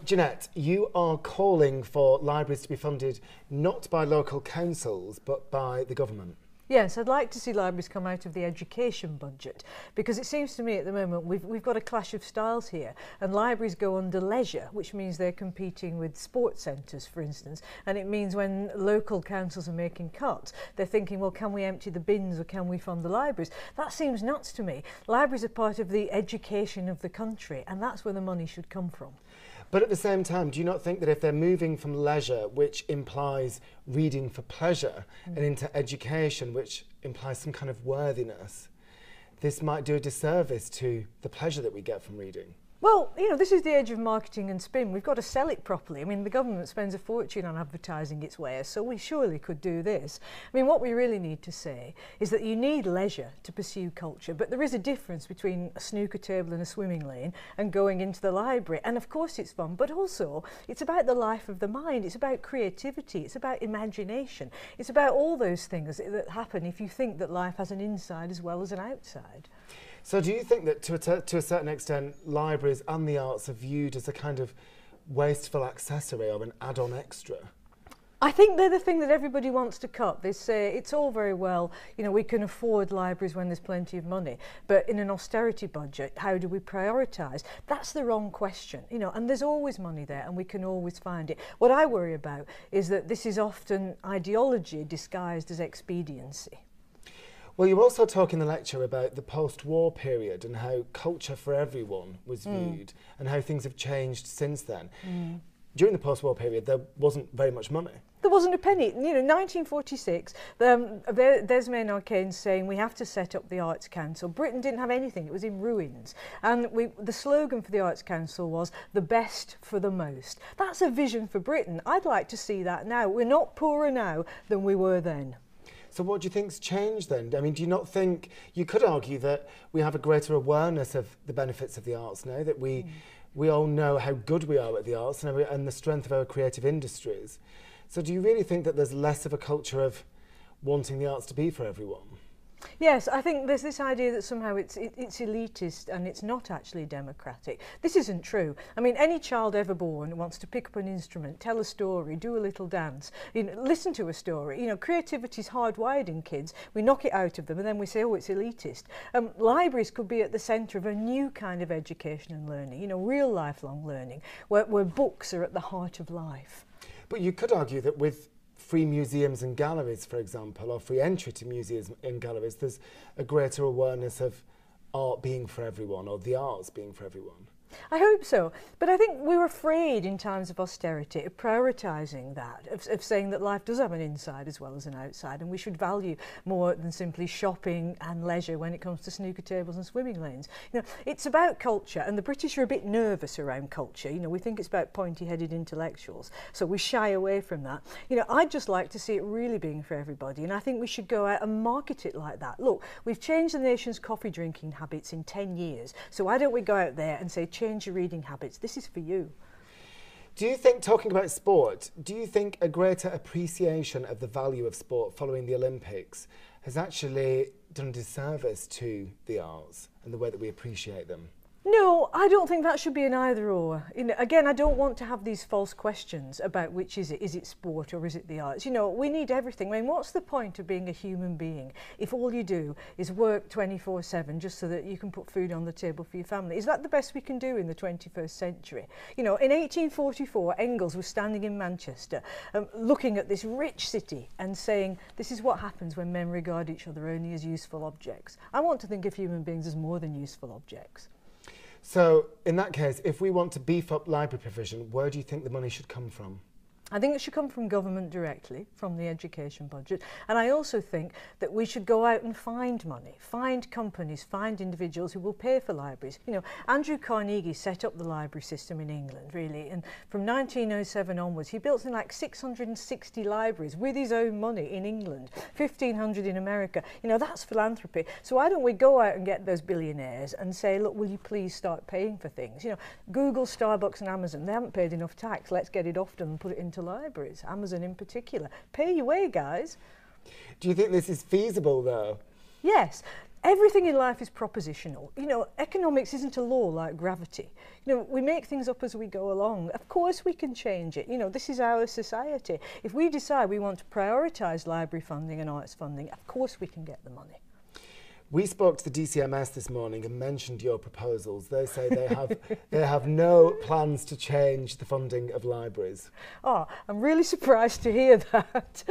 Jeanette, you are calling for libraries to be funded not by local councils but by the government. Yes, I'd like to see libraries come out of the education budget, because it seems to me at the moment we've got a clash of styles here, and libraries go under leisure, which means they're competing with sports centres, for instance, and it means when local councils are making cuts, they're thinking, well, can we empty the bins or can we fund the libraries? That seems nuts to me. Libraries are part of the education of the country, and that's where the money should come from. But at the same time, do you not think that if they're moving from leisure, which implies reading for pleasure, and into education, which implies some kind of worthiness, this might do a disservice to the pleasure that we get from reading? Well, you know, this is the age of marketing and spin. We've got to sell it properly. I mean, the government spends a fortune on advertising its wares, so we surely could do this. I mean, what we really need to say is that you need leisure to pursue culture, but there is a difference between a snooker table and a swimming lane and going into the library. And of course it's fun, but also it's about the life of the mind. It's about creativity. It's about imagination. It's about all those things that happen if you think that life has an inside as well as an outside. So do you think that to a certain extent libraries and the arts are viewed as a kind of wasteful accessory or an add-on extra? I think they're the thing that everybody wants to cut. They say it's all very well, you know, we can afford libraries when there's plenty of money, but in an austerity budget, how do we prioritise? That's the wrong question, you know, and there's always money there and we can always find it. What I worry about is that this is often ideology disguised as expediency. Well, you also talk in the lecture about the post-war period and how culture for everyone was viewed and how things have changed since then. During the post-war period, there wasn't very much money. There wasn't a penny. You know, 1946, there's Maynard Keynes saying we have to set up the Arts Council. Britain didn't have anything. It was in ruins. And the slogan for the Arts Council was the best for the most. That's a vision for Britain. I'd like to see that now. We're not poorer now than we were then. So what do you think's changed then? I mean, do you not think, you could argue that we have a greater awareness of the benefits of the arts now, that we all know how good we are at the arts and the strength of our creative industries. So do you really think that there's less of a culture of wanting the arts to be for everyone? Yes, I think there's this idea that somehow it's elitist and it's not actually democratic. This isn't true. I mean, any child ever born wants to pick up an instrument, tell a story, do a little dance, you know, listen to a story. You know, creativity's hardwired in kids. We knock it out of them and then we say, oh, it's elitist. Libraries could be at the centre of a new kind of education and learning, you know, real lifelong learning, where books are at the heart of life. But you could argue that with free museums and galleries, for example, or free entry to museums and galleries, there's a greater awareness of art being for everyone, or the arts being for everyone. I hope so, but I think we're afraid in times of austerity of prioritising that, of saying that life does have an inside as well as an outside, and we should value more than simply shopping and leisure when it comes to snooker tables and swimming lanes. You know, it's about culture, and the British are a bit nervous around culture. You know, we think it's about pointy-headed intellectuals, so we shy away from that. You know, I'd just like to see it really being for everybody, and I think we should go out and market it like that. Look, we've changed the nation's coffee drinking habits in 10 years, so why don't we go out there and say, change your reading habits. This is for you. Do you think, talking about sport, do you think a greater appreciation of the value of sport following the Olympics has actually done a disservice to the arts and the way that we appreciate them? No, I don't think that should be an either or. You know, again, I don't want to have these false questions about which is it. Is it sport or is it the arts? You know, we need everything. I mean, what's the point of being a human being if all you do is work 24/7 just so that you can put food on the table for your family? Is that the best we can do in the 21st century? You know, in 1844, Engels was standing in Manchester looking at this rich city and saying, this is what happens when men regard each other only as useful objects. I want to think of human beings as more than useful objects. So, in that case, if we want to beef up library provision, where do you think the money should come from? I think it should come from government directly, from the education budget. And I also think that we should go out and find money, find companies, find individuals who will pay for libraries. You know, Andrew Carnegie set up the library system in England, really, and from 1907 onwards, he built something like 660 libraries with his own money in England, 1,500 in America. You know, that's philanthropy. So why don't we go out and get those billionaires and say, look, will you please start paying for things? You know, Google, Starbucks and Amazon, they haven't paid enough tax. Let's get it off them and put it into libraries, Amazon in particular. Pay your way, guys. Do you think this is feasible, though? Yes. Everything in life is propositional. You know, economics isn't a law like gravity. You know, we make things up as we go along. Of course we can change it. You know, this is our society. If we decide we want to prioritise library funding and arts funding, of course we can get the money. We spoke to the DCMS this morning and mentioned your proposals. They say they have no plans to change the funding of libraries. Oh, I'm really surprised to hear that.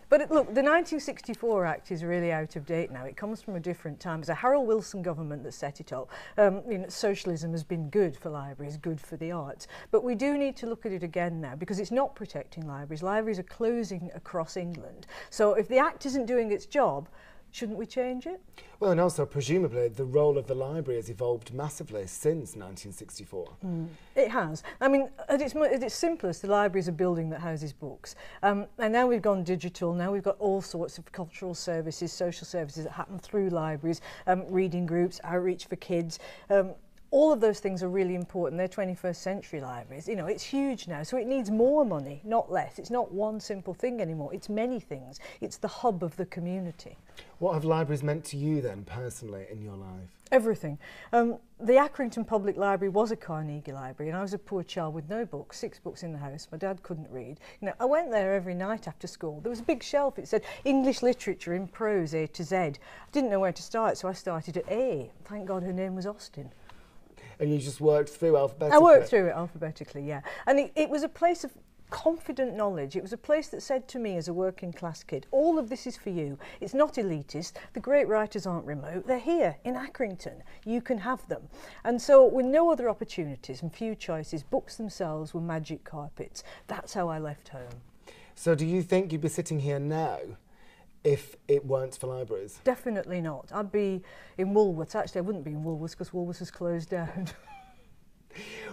But look, the 1964 Act is really out of date now. It comes from a different time. It's a Harold Wilson government that set it up. You know, socialism has been good for libraries, good for the arts. But we do need to look at it again now because it's not protecting libraries. Libraries are closing across England. So if the Act isn't doing its job, shouldn't we change it? Well, and also, presumably, the role of the library has evolved massively since 1964. It has. I mean, at its simplest, the library is a building that houses books. And now we've gone digital. Now we've got all sorts of cultural services, social services that happen through libraries, reading groups, outreach for kids. All of those things are really important. They're 21st century libraries. You know, it's huge now, so it needs more money, not less. It's not one simple thing anymore. It's many things. It's the hub of the community. What have libraries meant to you then, personally, in your life? Everything. The Accrington Public Library was a Carnegie library, and I was a poor child with no books, 6 books in the house. My dad couldn't read. You know, I went there every night after school. There was a big shelf. It said English literature in prose, A to Z. I didn't know where to start, so I started at A. Thank God her name was Austen. And you just worked through alphabetically? I worked through it alphabetically, yeah. And it was a place of confident knowledge. It was a place that said to me as a working class kid, all of this is for you. It's not elitist. The great writers aren't remote. They're here in Accrington. You can have them. And so with no other opportunities and few choices, books themselves were magic carpets. That's how I left home. So do you think you'd be sitting here now if it weren't for libraries? Definitely not. I'd be in Woolworths. Actually, I wouldn't be in Woolworths because Woolworths has closed down.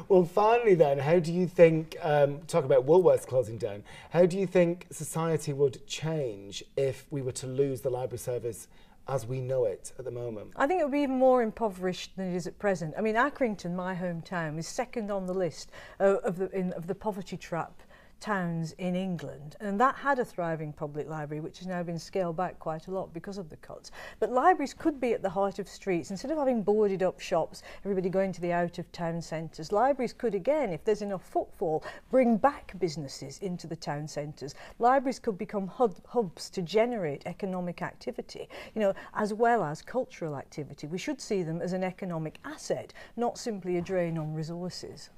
Well, finally then, how do you think, talk about Woolworths closing down, how do you think society would change if we were to lose the library service as we know it at the moment? I think it would be even more impoverished than it is at present. I mean, Accrington, my hometown, is second on the list of the poverty trap towns in England, and that had a thriving public library which has now been scaled back quite a lot because of the cuts. But libraries could be at the heart of streets. Instead of having boarded up shops, everybody going to the out of town centres, libraries could again, if there's enough footfall, bring back businesses into the town centres. Libraries could become hubs to generate economic activity, you know, as well as cultural activity. We should see them as an economic asset, not simply a drain on resources.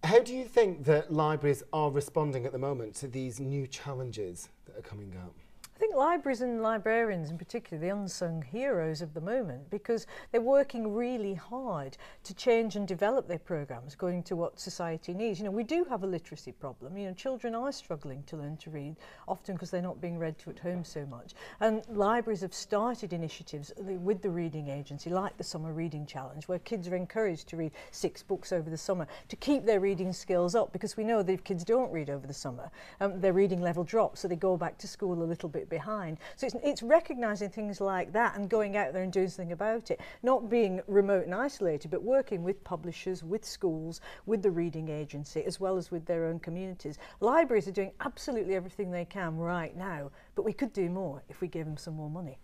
How do you think that libraries are responding at the moment to these new challenges that are coming up? I think libraries and librarians in particular, the unsung heroes of the moment, because they're working really hard to change and develop their programmes according to what society needs. You know, we do have a literacy problem. You know, children are struggling to learn to read, often because they're not being read to at home so much. And libraries have started initiatives with the Reading Agency, like the Summer Reading Challenge, where kids are encouraged to read 6 books over the summer to keep their reading skills up, because we know that if kids don't read over the summer, their reading level drops, so they go back to school a little bit behind. So it's recognising things like that and going out there and doing something about it, not being remote and isolated, but working with publishers, with schools, with the Reading Agency, as well as with their own communities. Libraries are doing absolutely everything they can right now, but we could do more if we gave them some more money.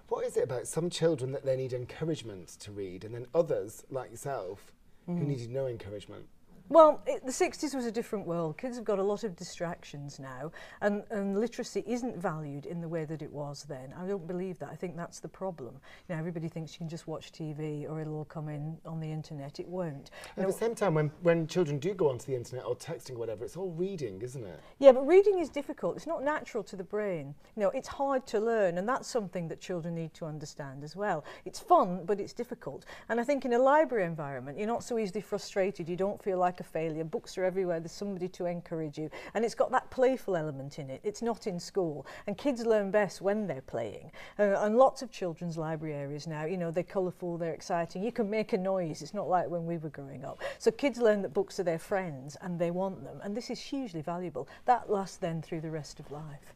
What is it about some children that they need encouragement to read, and then others, like yourself, who needed no encouragement? Well, the 60s was a different world. Kids have got a lot of distractions now, and literacy isn't valued in the way that it was then. I don't believe that. I think that's the problem. You know, everybody thinks you can just watch TV or it'll all come in on the internet. It won't. At the same time, when children do go onto the internet or texting or whatever, it's all reading, isn't it? Yeah, but reading is difficult. It's not natural to the brain. You know, it's hard to learn, and that's something that children need to understand as well. It's fun, but it's difficult. And I think in a library environment, you're not so easily frustrated. You don't feel like a failure. Books are everywhere. There's somebody to encourage you, and it's got that playful element in it. It's not in school, and kids learn best when they're playing. And lots of children's library areas now, you know, they're colourful, they're exciting. You can make a noise. It's not like when we were growing up. So kids learn that books are their friends and they want them, and this is hugely valuable. That lasts then through the rest of life.